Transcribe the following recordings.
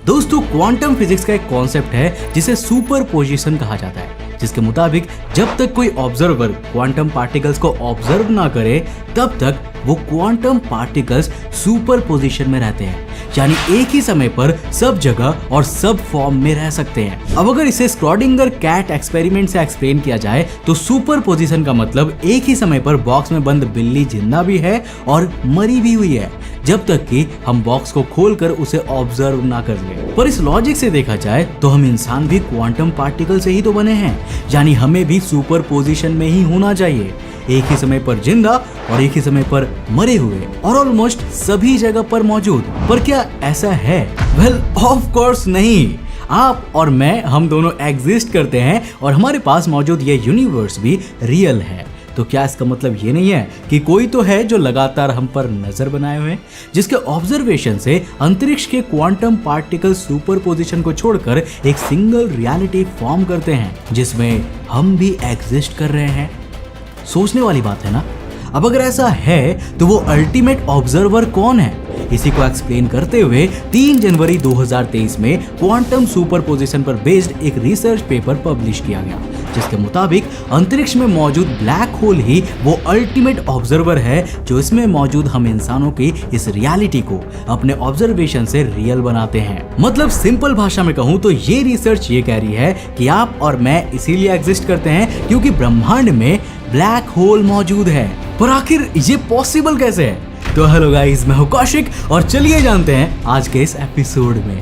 दोस्तों quantum physics का एक कॉन्सेप्ट है जिसे सुपरपोजिशन कहा जाता है, जिसके मुताबिक जब तक कोई ऑब्जर्वर क्वांटम पार्टिकल्स को ऑब्जर्व ना करे तब तक वो क्वांटम पार्टिकल्स सुपरपोजिशन में रहते हैं, यानी एक ही समय पर सब जगह और सब फॉर्म में रह सकते हैं। अब अगर इसे स्क्रॉडिंगर कैट एक्सपेरिमेंट से एक्सप्लेन किया जाए तो सुपरपोजिशन का मतलब एक ही समय पर बॉक्स में बंद बिल्ली जिंदा भी है और मरी भी हुई है, जब तक कि हम बॉक्स को खोलकर उसे ऑब्जर्व ना कर ले। पर इस लॉजिक से देखा जाए तो हम इंसान भी क्वांटम पार्टिकल से ही तो बने हैं, यानी हमें भी सुपरपोजिशन में ही होना चाहिए, एक ही समय पर जिंदा और एक ही समय पर मरे हुए और ऑलमोस्ट सभी जगह पर मौजूद। पर क्या ऐसा है? वेल ऑफ कोर्स नहीं। आप और मैं, हम दोनों एग्जिस्ट करते हैं और हमारे पास मौजूद ये यूनिवर्स भी रियल है। तो क्या इसका मतलब ये नहीं है कि कोई तो है जो लगातार हम पर नजर बनाए हुए, जिसके ऑब्जर्वेशन से अंतरिक्ष के क्वांटम पार्टिकल सुपरपोजिशन को छोड़कर एक सिंगल रियलिटी फॉर्म करते हैं जिसमें हम भी एग्जिस्ट कर रहे हैं? सोचने वाली बात है ना। अब अगर ऐसा है तो वो अल्टीमेट ऑब्जर्वर कौन है? इसी को एक्सप्लेन करते हुए 3 जनवरी 2023 में क्वांटम सुपरपोजिशन पर बेस्ड एक रिसर्च पेपर पब्लिश किया गया, जिसके मुताबिक अंतरिक्ष में मौजूद ब्लैक होल ही वो अल्टीमेट ऑब्जर्वर है जो इसमें मौजूद हम इंसानों की इस रियलिटी को अपने ऑब्जर्वेशन से रियल बनाते हैं। मतलब सिंपल भाषा में कहूँ तो ये रिसर्च ये कह रही है कि आप और मैं इसीलिए एग्जिस्ट करते हैं क्योंकि ब्रह्मांड में ब्लैक होल मौजूद है। पर आखिर ये पॉसिबल कैसे है? तो हेलो गाइस, मैं हूं कौशिक और चलिए जानते हैं आज के इस एपिसोड में।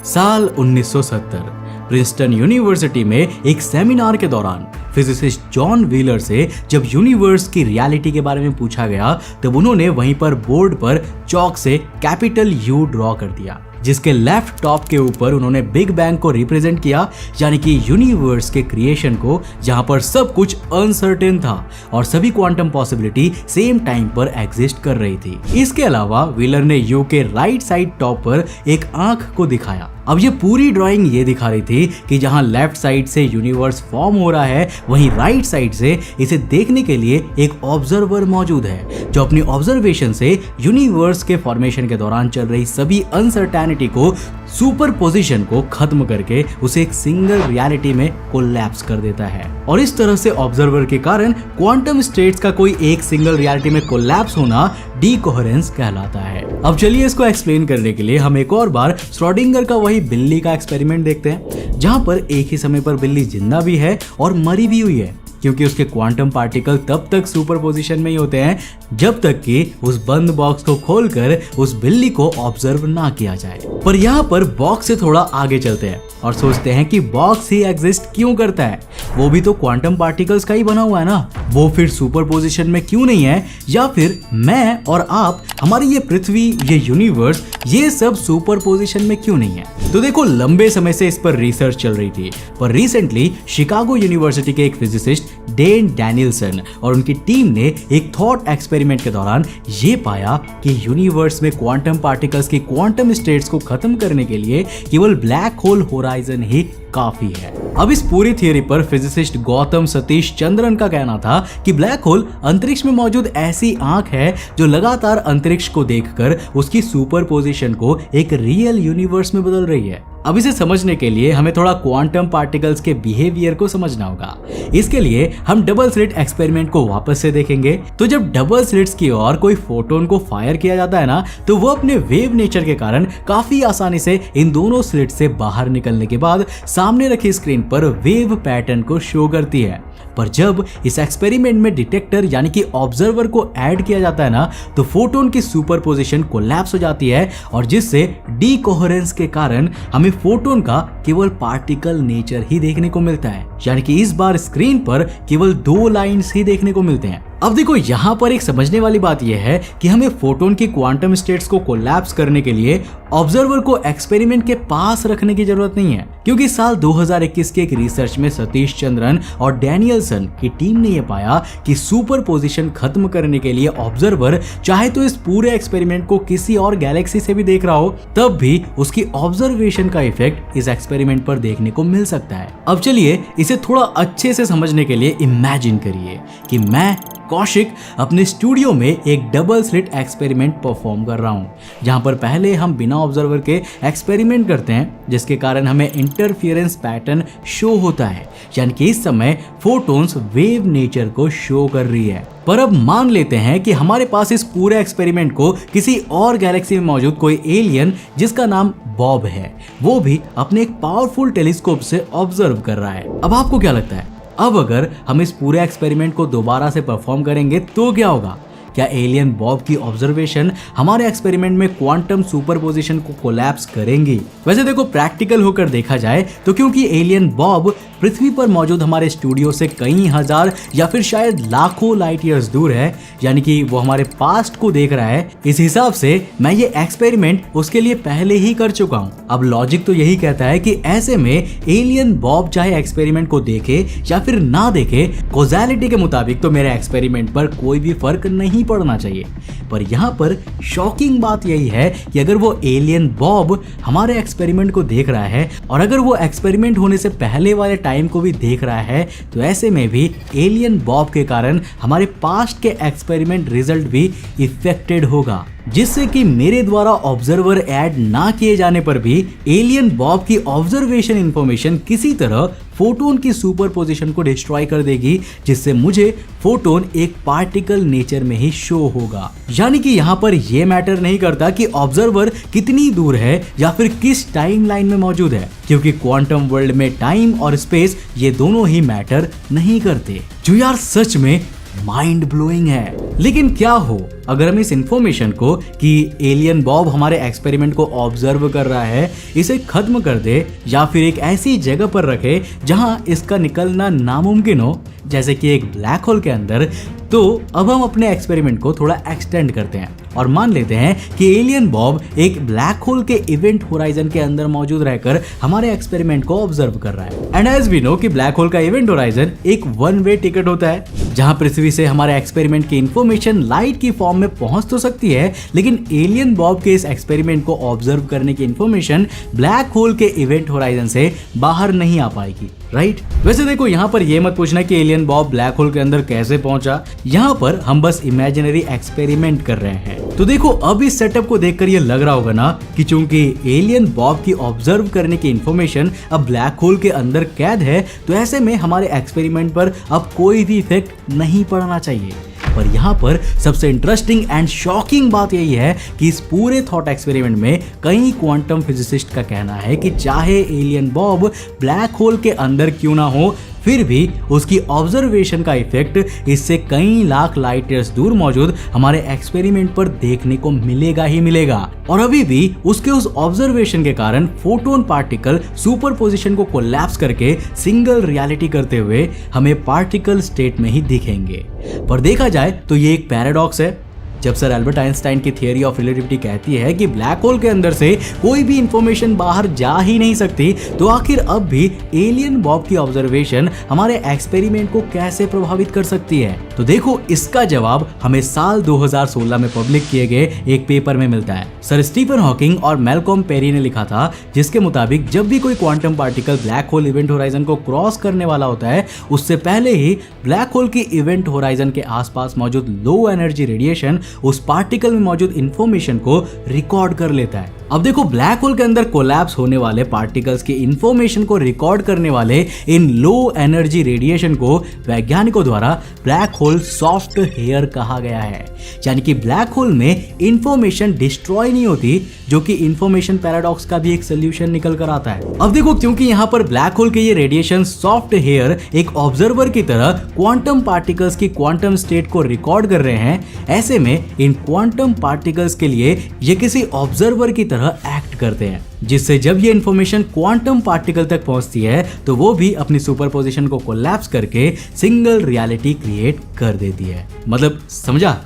साल 1970 प्रिंसटन यूनिवर्सिटी में एक सेमिनार के दौरान फिजिसिस्ट जॉन व्हीलर से जब यूनिवर्स की रियलिटी के बारे में पूछा गया तब उन्होंने वहीं पर बोर्ड पर चॉक से कैपिटल यू ड्रॉ कर दिया, जिसके लेफ्ट टॉप के ऊपर उन्होंने बिग बैंग को रिप्रेजेंट किया, यानी कि यूनिवर्स के क्रिएशन को, जहां पर सब कुछ अनसर्टेन था और सभी क्वांटम पॉसिबिलिटी सेम टाइम पर एग्जिस्ट कर रही थी। इसके अलावा व्हीलर ने यू के राइट साइड टॉप पर एक आंख को दिखाया। अब ये पूरी ड्राइंग ये दिखा रही थी कि जहां लेफ्ट साइड से यूनिवर्स फॉर्म हो रहा है वहीं राइट साइड से इसे देखने के लिए एक ऑब्जर्वर मौजूद है जो अपनी ऑब्जर्वेशन से यूनिवर्स के फॉर्मेशन के दौरान चल रही सभी अनसर्टेनिटी को, सुपरपोजिशन को खत्म करके उसे एक सिंगल रियलिटी में कोलैप्स कर देता है। और इस तरह से ऑब्जर्वर के कारण क्वांटम स्टेट्स का कोई एक सिंगल रियलिटी में कोलैप्स होना डीकोहेरेंस कहलाता है। अब चलिए इसको एक्सप्लेन करने के लिए हम एक और बार श्रोडिंगर का वही बिल्ली का एक्सपेरिमेंट देखते हैं, जहां पर एक ही समय पर बिल्ली जिंदा भी है और मरी भी हुई है, क्योंकि उसके क्वांटम पार्टिकल तब तक सुपरपोजिशन में ही होते हैं जब तक कि उस बंद बॉक्स को खोलकर उस बिल्ली को ऑब्जर्व ना किया जाए। पर यहाँ पर बॉक्स से थोड़ा आगे चलते हैं और सोचते हैं कि बॉक्स ही एग्जिस्ट क्यों करता है, वो भी तो क्वांटम पार्टिकल्स का ही बना हुआ है ना, वो फिर सुपरपोजिशन में क्यों नहीं है? या फिर मैं और आप, हमारी ये पृथ्वी, ये यूनिवर्स, ये सब सुपरपोजिशन में क्यों नहीं है? तो देखो, लंबे समय से इस पर रिसर्च चल रही थी, पर रिसेंटली शिकागो यूनिवर्सिटी के एक फिजिसिस्ट डेन डैनियलसन और उनकी टीम ने एक थॉट एक्सपेरिमेंट के दौरान ये पाया कि यूनिवर्स में क्वांटम पार्टिकल्स की क्वांटम स्टेट्स को खत्म करने के लिए केवल ब्लैक होल होराइजन ही काफी है। अब इस पूरी थियरी पर फिजिसिस्ट गौतम सतीश चंद्रन का कहना था कि ब्लैक होल अंतरिक्ष में मौजूद ऐसी आंख है जो लगातार अंतरिक्ष को देखकर उसकी सुपरपोजिशन को एक रियल यूनिवर्स में बदल रही है। अब इसे समझने के लिए हमें थोड़ा क्वांटम पार्टिकल्स के बिहेवियर को समझना होगा। इसके लिए हम डबल स्लिट एक्सपेरिमेंट को वापस से देखेंगे। तो जब डबल स्लिट्स की ओर कोई फोटोन को फायर किया जाता है ना, तो वो अपने वेव नेचर के कारण काफी आसानी से इन दोनों स्लिट से बाहर निकलने के बाद सामने रखी स्क्रीन पर वेव पैटर्न को शो करती है। पर जब इस एक्सपेरिमेंट में डिटेक्टर यानी कि ऑब्जर्वर को ऐड किया जाता है ना, तो फोटोन की सुपरपोजिशन कोलैप्स हो जाती है और जिससे डीकोहेरेंस के कारण हमें फोटोन का केवल पार्टिकल नेचर ही देखने को मिलता है, यानी कि इस बार स्क्रीन पर केवल 2 लाइंस ही देखने को मिलते हैं। अब देखो, यहाँ पर एक समझने वाली बात यह है कि हमें फोटोन की क्वांटम स्टेट्स को कोलैप्स करने के लिए ऑब्जर्वर को एक्सपेरिमेंट के पास रखने की जरूरत नहीं है, क्योंकि साल 2021 के एक रिसर्च में सतीश चंद्रन और डैनियलसन की टीम ने यह पाया कि सुपरपोजिशन खत्म करने के लिए ऑब्जर्वर चाहे तो इस पूरे एक्सपेरिमेंट को किसी और गैलेक्सी से भी देख रहा हो, तब भी उसकी ऑब्जर्वेशन का इफेक्ट इस एक्सपेरिमेंट पर देखने को मिल सकता है। अब चलिए इसे थोड़ा अच्छे से समझने के लिए इमेजिन करिए कि मैं कौशिक अपने स्टूडियो में एक डबल स्लिट एक्सपेरिमेंट परफॉर्म कर रहा हूँ, जहाँ पर पहले हम बिना ऑब्जर्वर के एक्सपेरिमेंट करते हैं, जिसके कारण हमें इंटरफियरेंस पैटर्न शो होता है, यानी कि इस समय फोटोन्स वेव नेचर को शो कर रही है। पर अब मान लेते हैं कि हमारे पास इस पूरे एक्सपेरिमेंट को किसी और गैलेक्सी में मौजूद कोई एलियन जिसका नाम बॉब है, वो भी अपने एक पावरफुल टेलीस्कोप से ऑब्जर्व कर रहा है। अब आपको क्या लगता है, अब अगर हम इस पूरे एक्सपेरिमेंट को दोबारा से परफॉर्म करेंगे तो क्या होगा? क्या एलियन बॉब की ऑब्जर्वेशन हमारे एक्सपेरिमेंट में क्वांटम सुपरपोजिशन को कोलैप्स करेंगी? वैसे देखो, प्रैक्टिकल होकर देखा जाए तो क्योंकि एलियन बॉब पृथ्वी पर मौजूद हमारे स्टूडियो से कई हजार या फिर शायद लाखों लाइट ईयर्स दूर है, यानी कि वो हमारे पास्ट को देख रहा है, इस हिसाब से मैं ये एक्सपेरिमेंट उसके लिए पहले ही कर चुका हूँ। अब लॉजिक तो यही कहता है कि ऐसे में एलियन बॉब चाहे एक्सपेरिमेंट को देखे या फिर ना देखे, कॉज़ैलिटी के मुताबिक तो मेरे एक्सपेरिमेंट पर कोई भी फर्क नहीं पड़ना चाहिए। पर यहाँ पर शॉकिंग बात यही है कि अगर वो एलियन बॉब हमारे एक्सपेरिमेंट को देख रहा है और अगर वो एक्सपेरिमेंट होने से पहले वाले टाइम को भी देख रहा है, तो ऐसे में भी एलियन बॉब के कारण हमारे पास्ट के एक्सपेरिमेंट रिजल्ट भी इफेक्टेड होगा, जिससे कि मेरे द्वारा ऑब्जर्वर ऐड ना किए जाने पर भी एलियन बॉब की ऑब्जर्वेशन इंफॉर्मेशन किसी तरह फोटोन की सुपरपोजिशन को डिस्ट्रॉय कर देगी, जिससे मुझे फोटोन एक पार्टिकल नेचर में ही शो होगा। यानी कि यहाँ पर यह मैटर नहीं करता कि ऑब्जर्वर कितनी दूर है या फिर किस टाइम लाइन में मौजूद है, क्योंकि क्वांटम वर्ल्ड में टाइम और स्पेस ये दोनों ही मैटर नहीं करते, जो यार सच में माइंड ब्लोइंग है। लेकिन क्या हो अगर हम इस इंफॉर्मेशन को कि एलियन बॉब हमारे एक्सपेरिमेंट को ऑब्जर्व कर रहा है, इसे खत्म कर दे या फिर एक ऐसी जगह पर रखे जहां इसका निकलना नामुमकिन हो, जैसे कि एक ब्लैक होल के अंदर। तो अब हम अपने एक्सपेरिमेंट को थोड़ा एक्सटेंड करते हैं और मान लेते हैं कि एलियन बॉब एक ब्लैक होल के इवेंट होराइजन के अंदर मौजूद रहकर हमारे एक्सपेरिमेंट को ऑब्जर्व कर रहा है। एंड एज वी नो कि ब्लैक होल का इवेंट होराइजन एक वन वे टिकट होता है, जहां पृथ्वी से हमारे एक्सपेरिमेंट की इंफॉर्मेशन लाइट की फॉर्म में पहुंच तो सकती है, लेकिन एलियन बॉब के इस एक्सपेरिमेंट को ऑब्जर्व करने की इंफॉर्मेशन ब्लैक होल के इवेंट होराइजन से बाहर नहीं आ पाएगी, राइट? वैसे देखो, यहाँ पर यह मत पूछना कि एलियन बॉब ब्लैक होल के अंदर कैसे पहुंचा, यहाँ पर हम बस इमेजिनरी एक्सपेरिमेंट कर रहे हैं। तो देखो, अब इस सेटअप को देखकर ये लग रहा होगा ना कि चूंकि एलियन बॉब की ऑब्जर्व करने की इंफॉर्मेशन अब ब्लैक होल के अंदर कैद है, तो ऐसे में हमारे एक्सपेरिमेंट पर अब कोई भी इफेक्ट नहीं पड़ना चाहिए। पर यहाँ पर सबसे इंटरेस्टिंग एंड शॉकिंग बात यही है कि इस पूरे थॉट एक्सपेरिमेंट में कई क्वांटम फिजिसिस्ट का कहना है कि चाहे एलियन बॉब ब्लैक होल के अंदर क्यों ना हो, फिर भी उसकी ऑब्जर्वेशन का इफेक्ट इससे कई लाख लाइट ईयर्स दूर मौजूद हमारे एक्सपेरिमेंट पर देखने को मिलेगा ही मिलेगा। और अभी भी उसके उस ऑब्जर्वेशन के कारण फोटोन पार्टिकल सुपरपोजिशन को कोलैप्स करके सिंगल रियलिटी करते हुए हमें पार्टिकल स्टेट में ही दिखेंगे। पर देखा जाए तो ये एक पैराडॉक्स है। जब सर एल्बर्ट आइंस्टाइन की थियरी ऑफ रिलेटिविटी कहती है कि ब्लैक होल के अंदर से कोई भी इंफॉर्मेशन बाहर जा ही नहीं सकती, तो आखिर अब भी एलियन बॉब की ऑब्जर्वेशन हमारे एक्सपेरिमेंट को कैसे प्रभावित कर सकती है? तो देखो, इसका जवाब हमें साल 2016 में पब्लिक किए गए एक पेपर में मिलता है। सर स्टीफन हॉकिंग और मैल्कॉम पेरी ने लिखा था, जिसके मुताबिक जब भी कोई quantum particle black hole event horizon को क्रॉस करने वाला होता है, उससे पहले ही ब्लैक होल की इवेंट होराइजन के आसपास मौजूद लो एनर्जी रेडिएशन उस पार्टिकल में मौजूद इंफॉर्मेशन को रिकॉर्ड कर लेता है। अब देखो, ब्लैक होल के अंदर कोलैप्स होने वाले पार्टिकल्स की इंफॉर्मेशन को रिकॉर्ड करने वाले इन लो एनर्जी रेडिएशन को वैज्ञानिकों द्वारा ब्लैक होल सॉफ्ट हेयर कहा गया है। यानी कि ब्लैक होल में इंफॉर्मेशन डिस्ट्रॉय नहीं होती, जो कि इंफॉर्मेशन पैराडॉक्स का भी एक सोल्यूशन निकल कर आता है। अब देखो, क्योंकि यहाँ पर ब्लैक होल के ये रेडिएशन सॉफ्ट हेयर एक ऑब्जर्वर की तरह क्वांटम पार्टिकल्स की क्वांटम स्टेट को रिकॉर्ड कर रहे हैं, ऐसे में इन क्वांटम पार्टिकल्स के लिए ये किसी ऑब्जर्वर की तरह एक्ट करते हैं, जिससे जब ये इंफॉर्मेशन क्वांटम पार्टिकल तक पहुंचती है तो वो भी अपनी सुपरपोजिशन को कोलैप्स करके सिंगल रियलिटी क्रिएट कर देती है। मतलब समझा?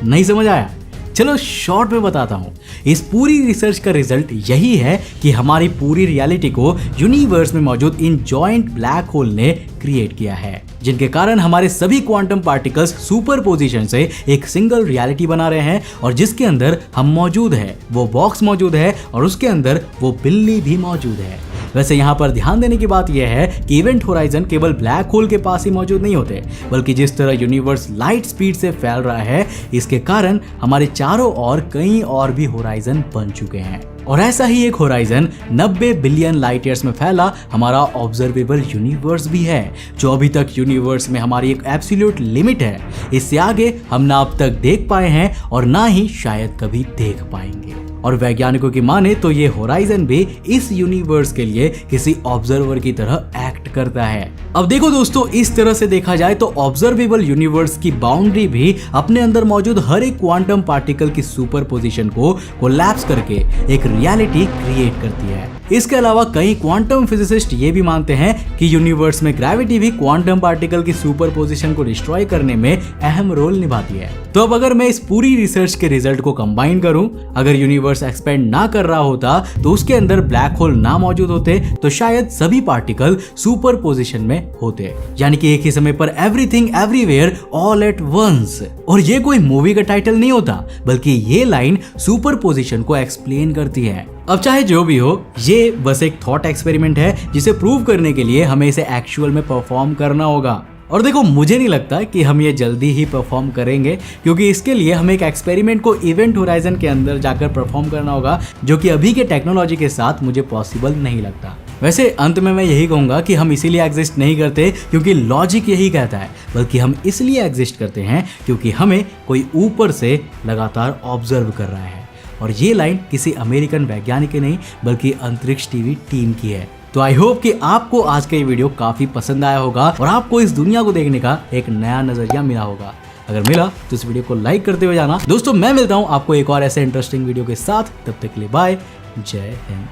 नहीं समझ आया? चलो शॉर्ट में बताता हूँ। इस पूरी रिसर्च का रिजल्ट यही है कि हमारी पूरी रियलिटी को यूनिवर्स में मौजूद इन जॉइंट ब्लैक होल ने क्रिएट किया है, जिनके कारण हमारे सभी क्वांटम पार्टिकल्स सुपरपोजिशन से एक सिंगल रियलिटी बना रहे हैं, और जिसके अंदर हम मौजूद है, वो बॉक्स मौजूद है और उसके अंदर वो बिल्ली भी मौजूद है। वैसे यहाँ पर ध्यान देने की बात यह है कि इवेंट होराइजन केवल ब्लैक होल के पास ही मौजूद नहीं होते, बल्कि जिस तरह यूनिवर्स लाइट स्पीड से फैल रहा है इसके कारण हमारे चारों ओर कई और भी होराइजन बन चुके हैं। और ऐसा ही एक होराइजन 90 बिलियन लाइट ईयर्स में फैला हमारा ऑब्जर्वेबल यूनिवर्स भी है, जो अभी तक यूनिवर्स में हमारी एक एब्सोल्यूट लिमिट है। इससे आगे हम ना अब तक देख पाए हैं और ना ही शायद कभी देख पाएंगे। और वैज्ञानिकों की माने तो ये होराइजन भी इस यूनिवर्स के लिए किसी ऑब्जर्वर की तरह एक्ट करता है। अब देखो दोस्तों, इस तरह से देखा जाए तो ऑब्जर्वेबल यूनिवर्स की बाउंड्री भी अपने अंदर मौजूद हर एक क्वांटम पार्टिकल की सुपरपोजिशन को कोलैप्स करके एक रियलिटी क्रिएट करती है। इसके अलावा कई क्वांटम फिजिसिस्ट ये भी मानते हैं कि यूनिवर्स में ग्रेविटी भी क्वांटम पार्टिकल की सुपरपोजिशन को डिस्ट्रॉय करने में अहम रोल निभाती है। तो अब अगर मैं इस पूरी रिसर्च के रिजल्ट को कंबाइन करूं, अगर यूनिवर्स एक्सपेंड ना कर रहा होता तो उसके अंदर ब्लैक होल ना मौजूद होते तो शायद सभी पार्टिकल सुपरपोजिशन में होते, यानी कि एक ही समय पर everything everywhere all at once. और ये कोई मूवी का टाइटल नहीं होता, बल्कि ये लाइन सुपरपोजिशन को एक्सप्लेन करती है। अब चाहे जो भी हो, ये बस एक थॉट एक्सपेरिमेंट है जिसे प्रूव करने के लिए हमें इसे एक्चुअल में परफॉर्म करना होगा। और देखो, मुझे नहीं लगता कि हम ये जल्दी ही परफॉर्म करेंगे, क्योंकि इसके लिए हमें एक एक्सपेरिमेंट को इवेंट होराइजन के अंदर जाकर परफॉर्म करना होगा, जो कि अभी के टेक्नोलॉजी के साथ मुझे पॉसिबल नहीं लगता। वैसे अंत में मैं यही कहूंगा कि हम इसीलिए एग्जिस्ट नहीं करते क्योंकि लॉजिक यही कहता है, बल्कि हम इसलिए एग्जिस्ट करते हैं क्योंकि हमें कोई ऊपर से लगातार ऑब्जर्व कर रहा है। और ये लाइन किसी अमेरिकन वैज्ञानिक की नहीं, बल्कि अंतरिक्ष टीवी टीम की है। तो आई होप कि आपको आज का ये वीडियो काफी पसंद आया होगा और आपको इस दुनिया को देखने का एक नया नजरिया मिला होगा। अगर मिला तो इस वीडियो को लाइक करते हुए जाना। दोस्तों, मैं मिलता हूं आपको एक और ऐसे इंटरेस्टिंग वीडियो के साथ। तब तक के लिए बाय, जय हिंद।